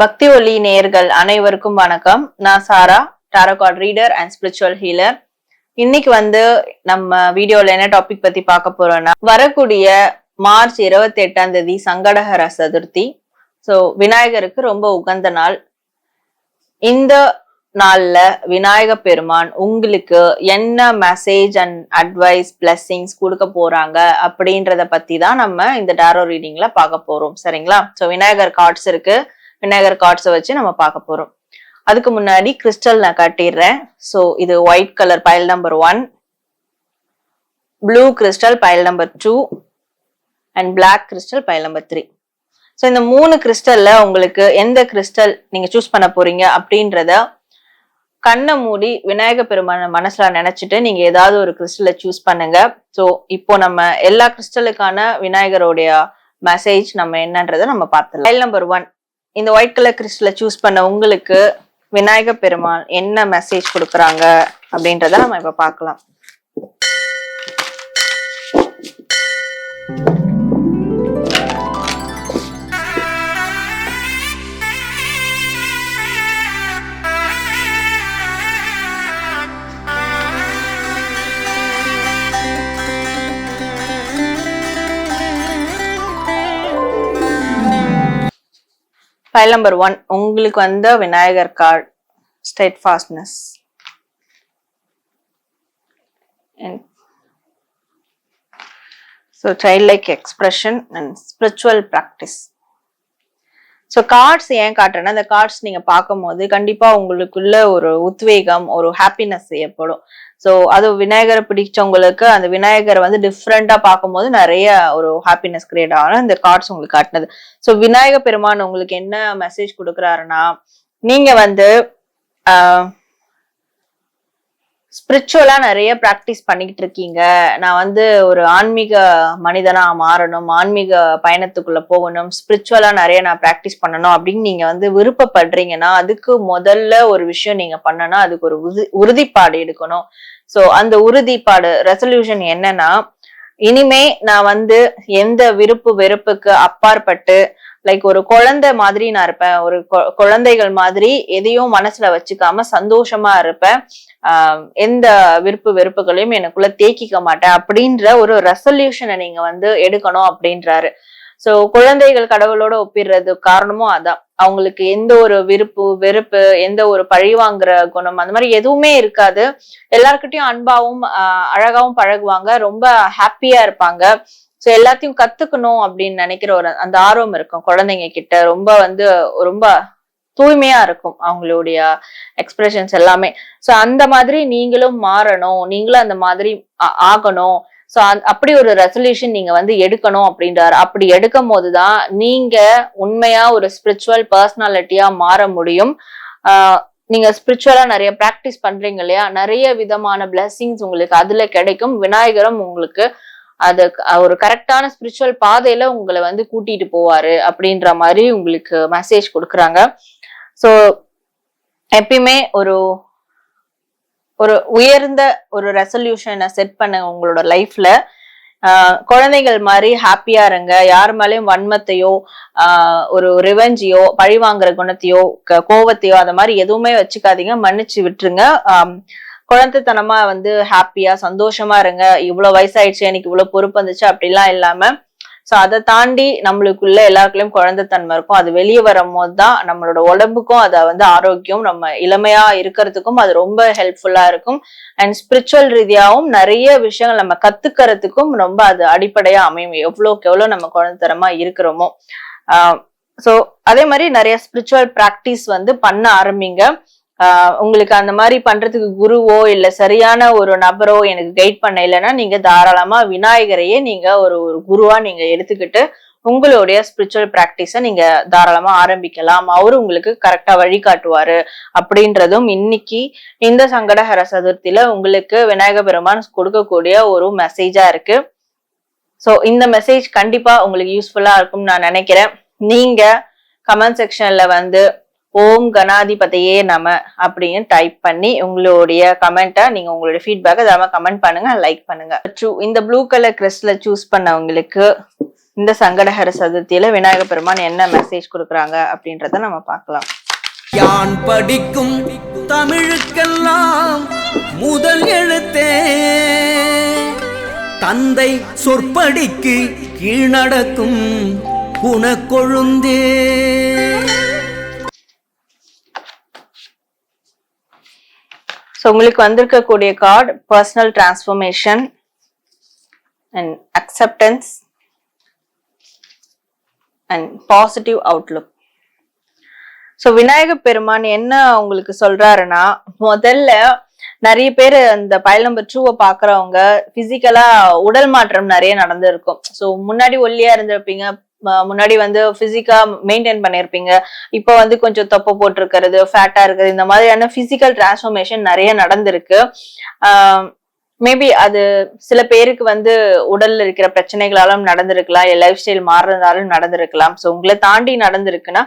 பக்தி ஒலி நேயர்கள் அனைவருக்கும் வணக்கம். நான் Sara, tarot card reader and spiritual healer. இன்னைக்கு நம்ம வீடியோல என்ன டாபிக் பத்தி பார்க்க போறோம்னா, வரக்கூடிய மார்ச் 28ஆம் தேதி சங்கடஹர சதுர்த்தி. சோ விநாயகருக்கு ரொம்ப உகந்த நாள். இந்த நாள்ல விநாயக பெருமான் உங்களுக்கு என்ன மெசேஜ் அண்ட் அட்வைஸ் பிளெஸிங்ஸ் கொடுக்க போறாங்க அப்படின்றத பத்தி தான் நம்ம இந்த டாரோ ரீடிங்ல பார்க்க போறோம். சரிங்களா? சோ விநாயகர் கார்ட்ஸ் இருக்கு. விநாயகர் கார்ட்ஸை வச்சு நம்ம பார்க்க போறோம். அதுக்கு முன்னாடி கிறிஸ்டல் நான் காட்டிடுறேன். ஸோ இது white colour file number 1, blue crystal file number 2 and black crystal file number 3. So இந்த 3 கிறிஸ்டல்ல உங்களுக்கு எந்த கிறிஸ்டல் நீங்க சூஸ் பண்ண போறீங்க அப்படின்றத கண்ணை மூடி விநாயக பெருமான மனசுல நினைச்சிட்டு நீங்க ஏதாவது ஒரு கிறிஸ்டலை சூஸ் பண்ணுங்க. ஸோ இப்போ நம்ம எல்லா கிறிஸ்டலுக்கான விநாயகருடைய மெசேஜ் நம்ம என்னன்றதை நம்ம பார்த்துலாம். பைல் நம்பர் 1, இந்த ஒயிட் கலர் கிறிஸ்டலை சூஸ் பண்ண உங்களுக்கு விநாயக பெருமான் என்ன மெசேஜ் கொடுக்குறாங்க அப்படின்றத நம்ம இப்ப பார்க்கலாம். ஃபைல் நம்பர் 1, உங்களுக்கு Vinayagar card steadfastness. So childlike expression and spiritual practice. So cards ஏன் காட்டுறேன்னா, அந்த கார்ட்ஸ் நீங்க பார்க்கும்போது கண்டிப்பா உங்களுக்குள்ள ஒரு உத்வேகம், ஒரு ஹாப்பினஸ் ஏற்படும். ஸோ அது விநாயகரை பிடிச்சவங்களுக்கு அந்த விநாயகரை டிஃப்ரெண்டா பார்க்கும்போது நிறைய ஒரு ஹாப்பினஸ் கிரியேட் ஆகும். இந்த கார்ட்ஸ் உங்களுக்கு காட்டினது. ஸோ விநாயக பெருமான் உங்களுக்கு என்ன மெசேஜ் கொடுக்குறாருன்னா, நீங்க ஸ்பிரிச்சுவலா நிறைய பிராக்டிஸ் பண்ணிக்கிட்டு இருக்கீங்க. நான் ஒரு ஆன்மீக மனிதனா மாறணும், ஆன்மீக பயணத்துக்குள்ள போகணும், ஸ்பிரிச்சுவலா நிறைய நான் பிராக்டிஸ் பண்ணணும் அப்படின்னு நீங்க விருப்பப்படுறீங்கன்னா, அதுக்கு முதல்ல ஒரு விஷயம் நீங்க பண்ணனா, அதுக்கு ஒரு உறுதிப்பாடு எடுக்கணும். சோ அந்த உறுதிப்பாடு ரெசல்யூஷன் என்னன்னா, இனிமே நான் எந்த விருப்பு வெறுப்புக்கு அப்பாற்பட்டு லைக் ஒரு குழந்தை மாதிரி நான் இருப்பேன். ஒரு குழந்தைகள் மாதிரி எதையும் மனசுல வச்சுக்காம சந்தோஷமா இருப்பேன். எந்த விருப்பு வெறுப்புகளையும் எனக்குள்ள தேக்கிக்க மாட்டேன் அப்படின்ற ஒரு ரெசல்யூஷனை நீங்க எடுக்கணும் அப்படின்றாரு. சோ குழந்தைகள் கடவுளோட ஒப்பிடுறது காரணமும் அதான். அவங்களுக்கு எந்த ஒரு விருப்பு வெறுப்பு, எந்த ஒரு பழிவாங்குற குணம், அந்த மாதிரி எதுவுமே இருக்காது. எல்லார்கிட்டயும் அன்பாவும் அழகாவும் பழகுவாங்க, ரொம்ப ஹாப்பியா இருப்பாங்க. சோ எல்லாத்தையும் கத்துக்கணும் அப்படின்னு நினைக்கிற ஒரு அந்த ஆர்வம் இருக்கும் குழந்தைங்க கிட்ட. ரொம்ப தூய்மையா இருக்கும் அவங்களுடைய எக்ஸ்பிரஷன்ஸ் எல்லாமே. சோ அந்த மாதிரி நீங்களும் மாறணும், நீங்களும் அந்த மாதிரி ஆகணும். சோ அப்படி ஒரு ரெசல்யூஷன் நீங்க எடுக்கணும் அப்படின்றாரு. அப்படி எடுக்கும் போதுதான் நீங்க உண்மையா ஒரு ஸ்பிரிச்சுவல் பர்சனாலிட்டியா மாற முடியும். நீங்க ஸ்பிரிச்சுவலா நிறைய பிராக்டிஸ் பண்றீங்க இல்லையா, நிறைய விதமான பிளெஸிங்ஸ் உங்களுக்கு அதுல கிடைக்கும். விநாயகரும் உங்களுக்கு அது ஒரு கரெக்டான ஸ்பிரிச்சுவல் பாதையில உங்களை கூட்டிட்டு போவாரு அப்படின்ற மாதிரி உங்களுக்கு மெசேஜ் கொடுக்குறாங்க. சோ எப்பயுமே ஒரு உயர்ந்த ஒரு ரெசல்யூஷனை செட் பண்ணுங்க உங்களோட லைஃப்ல. குழந்தைகள் மாதிரி ஹாப்பியா இருங்க. யார் மேலேயும் வன்மத்தையோ ஒரு ரிவெஞ்சையோ பழி வாங்குற குணத்தையோ கோவத்தையோ அந்த மாதிரி எதுவுமே வச்சுக்காதீங்க. மன்னிச்சு விட்டுருங்க. குழந்தைத்தனமா ஹாப்பியா சந்தோஷமா இருங்க. இவ்வளவு வயசாயிடுச்சு, எனக்கு இவ்வளவு பொறுப்பு வந்துச்சு அப்படிலாம் இல்லாம, சோ அதை தாண்டி நம்மளுக்குள்ள எல்லாருக்குள்ளயும் குழந்தைத்தன்மை இருக்கும். அது வெளியே வரும் போதுதான் நம்மளோட உடம்புக்கும் அதை ஆரோக்கியம், நம்ம இளமையா இருக்கிறதுக்கும் அது ரொம்ப ஹெல்ப்ஃபுல்லா இருக்கும். அண்ட் ஸ்பிரிச்சுவல் ரீதியாவும் நிறைய விஷயங்கள் நம்ம கத்துக்கிறதுக்கும் ரொம்ப அது அடிப்படையா அமையும், எவ்வளவுக்கு எவ்வளவு நம்ம குழந்தைத்தனமா இருக்கிறோமோ. சோ அதே மாதிரி நிறைய ஸ்பிரிச்சுவல் பிராக்டிஸ் பண்ண ஆரம்பிங்க. உங்களுக்கு அந்த மாதிரி பண்றதுக்கு குருவோ இல்ல சரியான ஒரு நபரோ எனக்கு கைட் பண்ண இல்லைன்னா, நீங்க தாராளமா விநாயகரையே நீங்க ஒரு குருவா நீங்க எடுத்துக்கிட்டு உங்களுடைய ஸ்பிரிச்சுவல் பிராக்டிஸ நீங்க தாராளமா ஆரம்பிக்கலாம். அவரு உங்களுக்கு கரெக்டா வழிகாட்டுவாரு அப்படின்றதும் இன்னைக்கு இந்த சங்கடஹர சதுர்த்தியில உங்களுக்கு விநாயக பெருமான் கொடுக்கக்கூடிய ஒரு மெசேஜா இருக்கு. சோ இந்த மெசேஜ் கண்டிப்பா உங்களுக்கு யூஸ்ஃபுல்லா இருக்கும்னு நான் நினைக்கிறேன். நீங்க கமெண்ட் செக்ஷன்ல ஓம் கணாதிபதியே நம அப்படின்னு டைப் பண்ணி உங்களுடைய கமெண்ட்டை நீங்க உங்களுடைய ஃபீட்பேக்கை கமெண்ட் பண்ணுங்க, லைக் பண்ணுங்க. இந்த ப்ளூ கலர் கிறிஸ்டலை சூஸ் பண்ணவங்களுக்கு இந்த சங்கடஹர சதுர்த்தியில விநாயக பெருமான் என்ன மெசேஜ் கொடுக்குறாங்க அப்படின்றத நம்ம பார்க்கலாம். யான் படிக்கும் தமிழுக்கெல்லாம் முதல் எழுத்தே தந்தை சொற்படிக்கு கீழ்நடக்கும் குணக்கொழுந்தே. உங்களுக்கு வந்திருக்கக்கூடிய card personal transformation and acceptance and positive Outlook. So Vinayaka பெருமான் என்ன உங்களுக்கு சொல்றாருன்னா, முதல்ல நிறைய பேர் அந்த பைல் நம்பர் 2 பாக்குறவங்க பிசிக்கலா உடல் மாற்றம் நிறைய நடந்திருக்கும். சோ முன்னாடி ஒல்லியா இருந்திருப்பீங்க, முன்னாடி பிசிக்கா மெயின்டைன் பண்ணிருப்பீங்க, இப்ப கொஞ்சம் தொப்பை போட்டிருக்கிறது, ஃபேட்டா இருக்கிறது, இந்த மாதிரியான பிசிக்கல் டிரான்ஸ்ஃபர்மேஷன் நிறைய நடந்திருக்கு. மேபி அது சில பேருக்கு உடல்ல இருக்கிற பிரச்சனைகளாலும் நடந்திருக்கலாம், லைஃப் ஸ்டைல் மாறுறதாலும் நடந்திருக்கலாம். சோ உங்களை தாண்டி நடந்திருக்குன்னா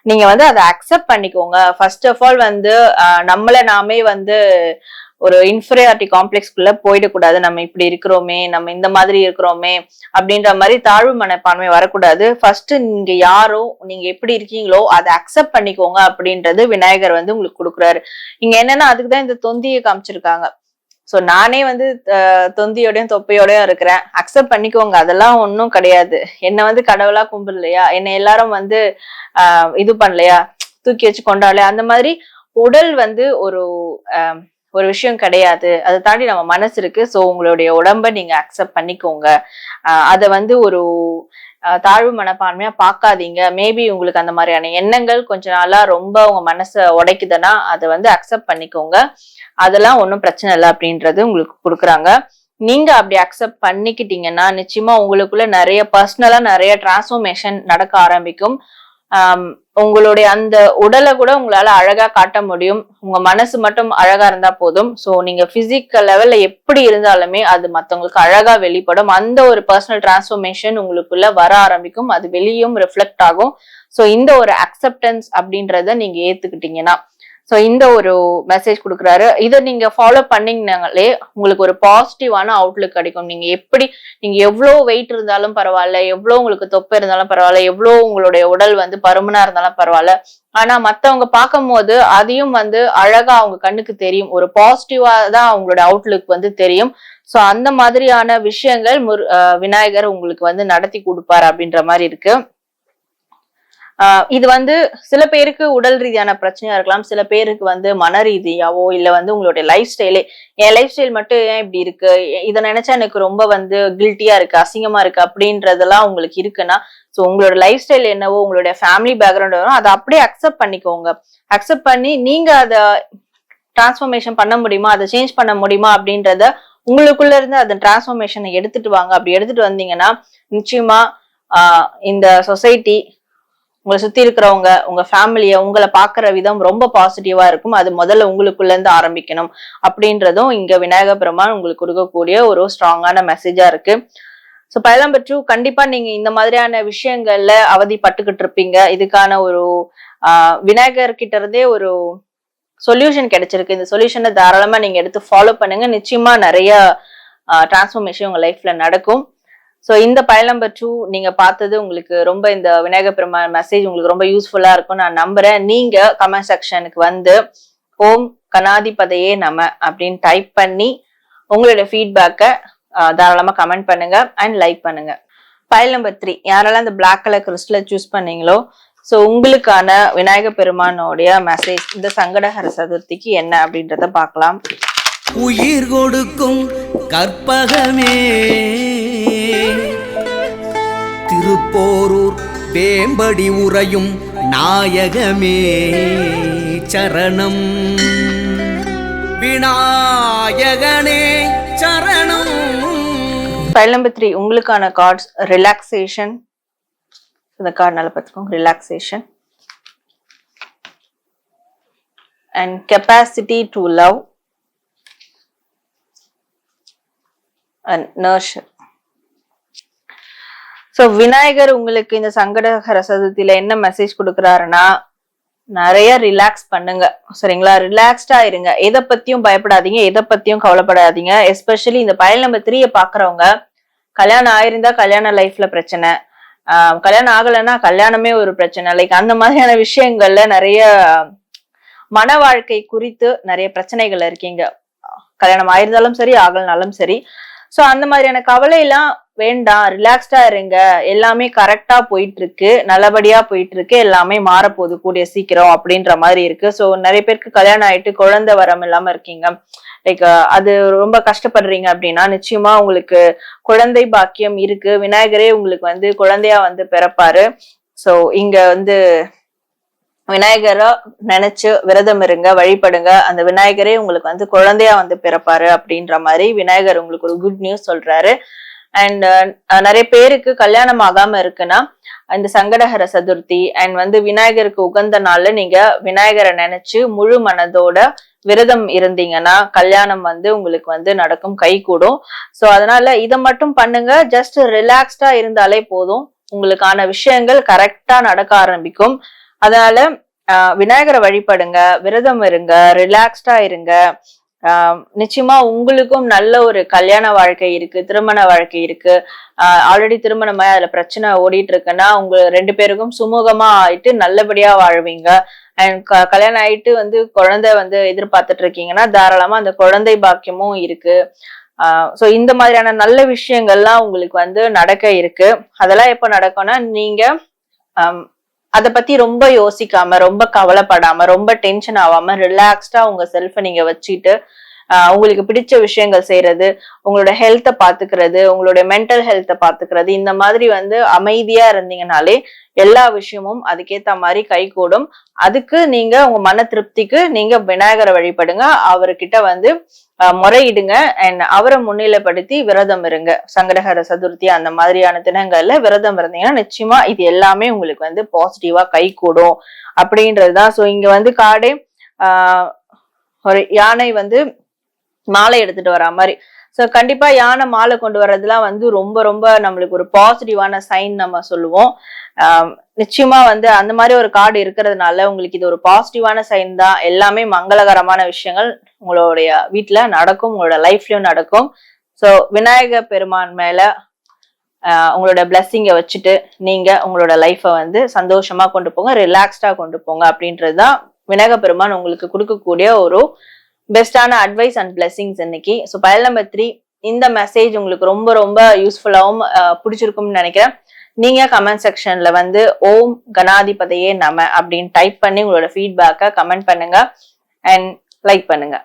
நீங்க அதை அக்செப்ட் பண்ணிக்கோங்க. ஃபர்ஸ்ட் ஆஃப் ஆல் நம்மள நாமே ஒரு இன்ஃபீரியாரிட்டி காம்ப்ளெக்ஸ்குள்ள போயிடக்கூடாது. நம்ம இப்படி இருக்கிறோமே, நம்ம இந்த மாதிரி இருக்கிறோமே அப்படின்ற மாதிரி தாழ்வு மனப்பான்மை வரக்கூடாது. ஃபர்ஸ்ட் நீங்க யாரோ, நீங்க எப்படி இருக்கீங்களோ அதை அக்செப்ட் பண்ணிக்கோங்க அப்படின்றது விநாயகர் உங்களுக்கு கொடுக்குறாரு. இங்க என்னன்னா அதுக்குதான் இந்த தொந்தியை காமிச்சிருக்காங்க. சோ நானே தொந்தியோடயும் தொப்பையோடயும் இருக்கிறேன், அக்செப்ட் பண்ணிக்கோங்க, அதெல்லாம் ஒன்னும் கிடையாது. என்ன கடவுளா கும்பிடலையா, என்ன எல்லாரும் இது பண்ணலையா, தூக்கி வச்சு கொண்டாடலையா, அந்த மாதிரி உடல் ஒரு விஷயம் கிடையாது. அதை தாண்டி நம்ம மனசு இருக்கு. சோ உங்களுடைய உடம்ப நீங்க அக்செப்ட் பண்ணிக்கோங்க. அத ஒரு தாழ்வு மனப்பான்மையா பாக்காதீங்க. மேபி உங்களுக்கு அந்த மாதிரியான எண்ணங்கள் கொஞ்ச நாளா ரொம்ப உங்க மனசை உடைக்குதுன்னா அதை அக்செப்ட் பண்ணிக்கோங்க. அதெல்லாம் ஒன்றும் பிரச்சனை இல்லை அப்படின்றது உங்களுக்கு கொடுக்குறாங்க. நீங்க அப்படி அக்செப்ட் பண்ணிக்கிட்டீங்கன்னா நிச்சயமா உங்களுக்குள்ள நிறைய பர்சனலா நிறைய டிரான்ஸ்ஃபர்மேஷன் நடக்க ஆரம்பிக்கும். உங்களுடைய அந்த உடலை கூட உங்களால அழகா காட்ட முடியும். உங்க மனசு மட்டும் அழகா இருந்தா போதும். சோ நீங்க பிசிக்கல் லெவல்ல எப்படி இருந்தாலுமே அது மத்தவங்களுக்கு அழகா வெளிப்படும். அந்த ஒரு பர்சனல் டிரான்ஸ்ஃபர்மேஷன் உங்களுக்குள்ள வர ஆரம்பிக்கும், அது வெளியும் ரிஃப்ளெக்ட் ஆகும். சோ இந்த ஒரு அக்செப்டன்ஸ் அப்படின்றத நீங்க ஏத்துக்கிட்டீங்கன்னா, சோ இந்த ஒரு மெசேஜ் கொடுக்குறாரு. இதை நீங்க ஃபாலோ பண்ணீங்கனாலே உங்களுக்கு ஒரு பாசிட்டிவான அவுட்லுக் கிடைக்கும். நீங்க எவ்வளவு வெயிட் இருந்தாலும் பரவாயில்ல, எவ்வளவு உங்களுக்கு தொப்பை இருந்தாலும் பரவாயில்ல, எவ்வளவு உங்களுடைய உடல் பருமனா இருந்தாலும் பரவாயில்ல, ஆனா மத்தவங்க பார்க்கும் போது அதையும் அழகா அவங்க கண்ணுக்கு தெரியும். ஒரு பாசிட்டிவா தான் அவங்களோட அவுட்லுக் தெரியும். சோ அந்த மாதிரியான விஷயங்கள் விநாயகர் உங்களுக்கு நடத்தி கொடுப்பாரு அப்படின்ற மாதிரி இருக்கு. இது சில பேருக்கு உடல் ரீதியான பிரச்சனையா இருக்கலாம், சில பேருக்கு மன ரீதியாவோ இல்ல உங்களுடைய லைஃப் ஸ்டைலே, என் லைஃப் ஸ்டைல் மட்டும் ஏன் இப்படி இருக்கு, இதை நினைச்சா எனக்கு ரொம்ப கில்ட்டியா இருக்கு, அசிங்கமா இருக்கு அப்படின்றதெல்லாம் உங்களுக்கு இருக்குன்னா, சோ உங்களோட லைஃப் ஸ்டைல் என்னவோ, உங்களுடைய ஃபேமிலி பேக்ரவுண்ட் வரும், அதை அப்படியே அக்செப்ட் பண்ணிக்கோங்க. அக்செப்ட் பண்ணி நீங்க அதை டிரான்ஸ்ஃபர்மேஷன் பண்ண முடியுமா, அதை சேஞ்ச் பண்ண முடியுமா அப்படின்றத உங்களுக்குள்ள இருந்து அந்த டிரான்ஸ்ஃபர்மேஷனை எடுத்துட்டு வாங்க. அப்படி எடுத்துட்டு வந்தீங்கன்னா நிச்சயமா இந்த சொசைட்டி, உங்களை சுத்தி இருக்கிறவங்க, உங்க ஃபேமிலிய, உங்களை பாக்குற விதம் ரொம்ப பாசிட்டிவா இருக்கும். அது முதல்ல உங்களுக்குள்ள இருந்து ஆரம்பிக்கணும் அப்படின்றதும் இங்க விநாயக பெருமான் உங்களுக்கு கொடுக்கக்கூடிய ஒரு ஸ்ட்ராங்கான மெசேஜா இருக்கு. சோ பைல் நம்பர் 2 கண்டிப்பா நீங்க இந்த மாதிரியான விஷயங்கள்ல அவதிப்பட்டுக்கிட்டு இருப்பீங்க. இதுக்கான ஒரு விநாயகர் கிட்ட இருந்தே ஒரு சொல்யூஷன் கிடைச்சிருக்கு. இந்த சொல்யூஷனை தாராளமா நீங்க எடுத்து ஃபாலோ பண்ணுங்க. நிச்சயமா நிறைய டிரான்ஸ்ஃபர்மேஷன் உங்க லைஃப்ல நடக்கும். சோ இந்த பைல் நம்பர் 2 நீங்க பார்த்தது உங்களுக்கு ரொம்ப இந்த விநாயக பெருமான் மெசேஜ் உங்களுக்கு ரொம்ப யூஸ்ஃபுல்லா இருக்கும் நான் நம்புறேன். நீங்க கமெண்ட் செக்ஷனுக்கு ஓம் கணாதிபதையே நம அப்படின்னு டைப் பண்ணி உங்களுடைய ஃபீட்பேக்கை தாராளமா கமெண்ட் பண்ணுங்க அண்ட் லைக் பண்ணுங்க. பைல் நம்பர் 3 யாரெல்லாம் இந்த பிளாக் கலர் கிறிஸ்டலை சூஸ் பண்ணீங்களோ, சோ உங்களுக்கான விநாயக பெருமானோடைய மெசேஜ் இந்த சங்கடஹர சதுர்த்திக்கு என்ன அப்படின்றத பார்க்கலாம். உயிர் கொடுக்கும் கற்பகமே, திருப்போரூர் வேம்படி உறையும் நாயகமே சரணம், விநாயகனே சரணம். ஃபைல் நம்பர் 3 உங்களுக்கான கார்ட்ஸ் ரிலாக்ஸேஷன். இந்த கார்டு நல்லா பார்த்துக்கோங்க. Relaxation and capacity to love and nurture. So Vinayagar உங்களுக்கு இந்த சங்கடஹர சதுர்த்தியில என்ன மெசேஜ் கொடுக்குறாருன்னா, நிறைய ரிலாக்ஸ் பண்ணுங்க, சரிங்களா? ரிலாக்ஸ்டா இருங்க, எதை பத்தியும் பயப்படாதீங்க, எதை பத்தியும் கவலைப்படாதீங்க. எஸ்பெஷலி இந்த பைல் நம்பர் 3 பாக்குறவங்க கல்யாணம் ஆயிருந்தா கல்யாண லைஃப்ல பிரச்சனை, கல்யாணம் ஆகலைன்னா கல்யாணமே ஒரு பிரச்சனை. லைக் அந்த மாதிரியான விஷயங்கள்ல நிறைய மன வாழ்க்கை குறித்து நிறைய பிரச்சனைகள் இருக்கீங்க. கல்யாணம் ஆயிருந்தாலும் சரி, ஆகலனாலும் சரி. சோ அந்த மாதிரியான கவலை எல்லாம் வேண்டாம், ரிலாக்ஸ்டா இருங்க. எல்லாமே கரெக்டா போயிட்டு இருக்கு, நல்லபடியா போயிட்டு இருக்கு, எல்லாமே மாறப்போகுது கூடிய சீக்கிரம் அப்படின்ற மாதிரி இருக்கு. சோ நிறைய பேருக்கு கல்யாணம் ஆயிட்டு குழந்தை வரம் இல்லாம இருக்கீங்க. லைக் அது ரொம்ப கஷ்டப்படுறீங்க அப்படின்னா நிச்சயமா உங்களுக்கு குழந்தை பாக்கியம் இருக்கு. விநாயகரே உங்களுக்கு வந்து குழந்தையா வந்து பிறப்பாரு. சோ இங்க வந்து விநாயகரை நினைச்சு விரதம் இருங்க, வழிபடுங்க. அந்த விநாயகரே உங்களுக்கு வந்து குழந்தையா வந்து பிறப்பாரு அப்படின்ற மாதிரி விநாயகர் உங்களுக்கு ஒரு குட் நியூஸ் சொல்றாரு. அண்ட் நிறைய பேருக்கு கல்யாணம் ஆகாம இருக்குன்னா இந்த சங்கடஹர சதுர்த்தி அண்ட் வந்து விநாயகருக்கு உகந்த நாள்ல நீங்க விநாயகரை நினைச்சு முழு மனதோட விரதம் இருந்தீங்கன்னா கல்யாணம் வந்து உங்களுக்கு வந்து நடக்கும், கை கூடும். சோ அதனால இதை மட்டும் பண்ணுங்க. ஜஸ்ட் ரிலாக்ஸ்டா இருந்தாலே போதும், உங்களுக்கான விஷயங்கள் கரெக்டா நடக்க ஆரம்பிக்கும். அதனால விநாயகரை வழிபடுங்க, விரதம் இருங்க, ரிலாக்ஸ்டா இருங்க. நிச்சயமா உங்களுக்கும் நல்ல ஒரு கல்யாண வாழ்க்கை இருக்கு, திருமண வாழ்க்கை இருக்கு. ஆல்ரெடி திருமணமாய் அதுல பிரச்சனை ஓடிட்டு இருக்குன்னா உங்க 2 பேருக்கும் சுமூகமா ஆயிட்டு நல்லபடியா வாழ்வீங்க. அண்ட் கல்யாணம் ஆயிட்டு வந்து குழந்தை வந்து எதிர்பார்த்துட்டு இருக்கீங்கன்னா தாராளமா அந்த குழந்தை பாக்கியமும் இருக்கு. சோ இந்த மாதிரியான நல்ல விஷயங்கள்லாம் உங்களுக்கு வந்து நடக்க இருக்கு. அதெல்லாம் எப்ப நடக்கும்னா நீங்க அத பத்தி ரொம்ப யோசிக்காம, ரொம்ப கவலைப்படாம, ரொம்ப டென்ஷன் ஆகாம ரிலாக்ஸ்டா உங்க செல்ஃப நீங்க வச்சுட்டு உங்களுக்கு பிடிச்ச விஷயங்கள் செய்யறது, உங்களோட ஹெல்த்த பாத்துக்கிறது, உங்களுடைய மென்டல் ஹெல்த்த பாத்துக்கிறது, இந்த மாதிரி வந்து அமைதியா இருந்தீங்கனாலே எல்லா விஷயமும் அதுக்கேத்த மாதிரி கை கூடும். அதுக்கு நீங்க உங்க மன திருப்திக்கு நீங்க விநாயகரை வழிபடுங்க, அவர்கிட்ட வந்து முறையிடுங்க அண்ட் அவரை முன்னிலைப்படுத்தி விரதம் இருங்க. சங்கடஹர சதுர்த்தி அந்த மாதிரியான தினங்கள்ல விரதம் இருந்தீங்கன்னா நிச்சயமா இது எல்லாமே உங்களுக்கு வந்து பாசிட்டிவா கை கூடும் அப்படின்றதுதான். சோ இங்க வந்து காடே ஒரு யானை வந்து மாலை எடுத்துட்டு வரா மாதிரி. சோ கண்டிப்பா யானை மாலை கொண்டு வர்றதுலாம் வந்து ரொம்ப ரொம்ப நம்மளுக்கு ஒரு பாசிட்டிவான சைன் நம்ம சொல்லுவோம். நிச்சயமா வந்து அந்த மாதிரி ஒரு கார்டு இருக்கிறதுனால உங்களுக்கு இது ஒரு பாசிட்டிவான சைன் தான். எல்லாமே மங்களகரமான விஷயங்கள் உங்களுடைய வீட்டுல நடக்கும், உங்களோட லைஃப்லயும் நடக்கும். சோ விநாயக பெருமான் மேல உங்களோட பிளஸ்ஸிங்க வச்சுட்டு நீங்க உங்களோட லைஃப வந்து சந்தோஷமா கொண்டு போங்க, ரிலாக்ஸ்டா கொண்டு போங்க அப்படின்றதுதான் விநாயக பெருமான் உங்களுக்கு கொடுக்கக்கூடிய ஒரு பெஸ்டான அட்வைஸ் அண்ட் பிளெஸிங்ஸ் இன்னைக்கு. ஸோ பயல் நம்பர் 3 இந்த மெசேஜ் உங்களுக்கு ரொம்ப ரொம்ப யூஸ்ஃபுல்லாகவும் பிடிச்சிருக்கும்னு நினைக்கிறேன். நீங்க கமெண்ட் செக்ஷன்ல வந்து ஓம் கணாதிபதியே நம அப்படின்னு டைப் பண்ணி உங்களோட ஃபீட்பேக்கை கமெண்ட் பண்ணுங்க அண்ட் லைக் பண்ணுங்க.